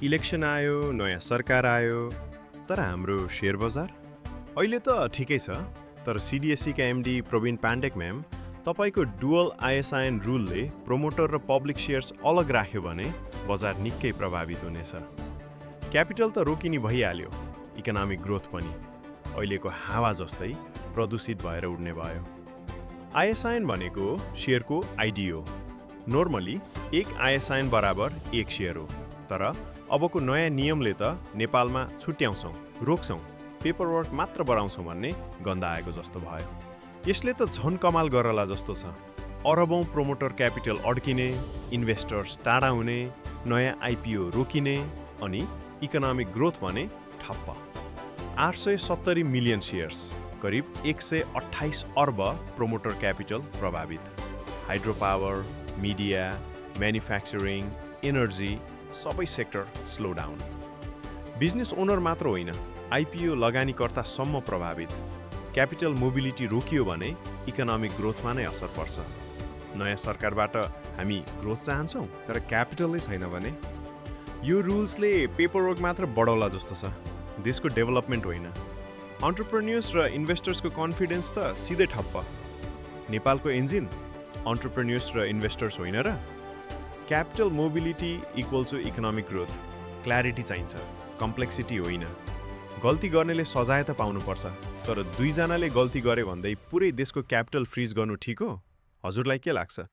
Election आयो, नयाँ सरकार आयो, तर हाम्रो शेयर बजार अहिले त ठिकै छ, तर सिडिएससीका एमडी प्रवीण पाण्डेक म्याम, तपाईँको डुअल आइएसआइएन रुलले प्रोमोटर र पब्लिक सेयर्स अलग राख्यो भने बजार निकै प्रभावित हुनेछ। क्यापिटल त रोकिने भइहाल्यो, इकोनोमिक ग्रोथ पनि अहिलेको हावा जस्तै प्रदूषित भएर उड्ने भयो। आइएसआइएन भनेको सेयरको आइडी हो। नर्मली एक आइएसआइएन बराबर एक सेयर हो, तर अबको नयाँ नियमले त नेपालमा छुट्याउँछौँ, रोक्छौँ, पेपरवर्क मात्र बढाउँछौँ भन्ने गन्ध आएको जस्तो भयो। यसले त झन कमाल गरला जस्तो छ। अरबौँ प्रोमोटर क्यापिटल अड्किने, इन्भेस्टर्स टाढा हुने, नयाँ आइपिओ रोकिने, अनि इकोनोमिक ग्रोथ भने ठप्प। 870 मिलियन सेयर्स, करिब 128 अर्ब प्रोमोटर क्यापिटल प्रभावित। Hydro power, media, manufacturing, energy सबै sector slow down. Business owner मात्र होइन, आइपिओ लगानीकर्तासम्म प्रभावित। क्यापिटल मोबिलिटी रोकियो भने इकोनोमिक ग्रोथमा नै असर पर्छ। नयाँ सरकारबाट हामी ग्रोथ चाहन्छौँ, तर क्यापिटलै छैन भने यो रुल्सले पेपरवर्क मात्र बढाउला जस्तो छ, देशको डेभलपमेन्ट होइन। अन्टरप्रेन्योर्स र इन्भेस्टर्सको कन्फिडेन्स त सिधै ठप्प। नेपालको इन्जिन अन्टरप्रेन्योर्स र इन्भेस्टर्स होइन र? Capital mobility equal to economic growth. Clarity चाहिन्छ, कम्प्लेक्सिटी होइन। गल्ती गर्नेले सजाय त पाउनुपर्छ, तर दुईजनाले गल्ती गरे भन्दै पुरै देशको क्यापिटल फ्रिज गर्नु ठिक हो? हजुरलाई के लाग्छ?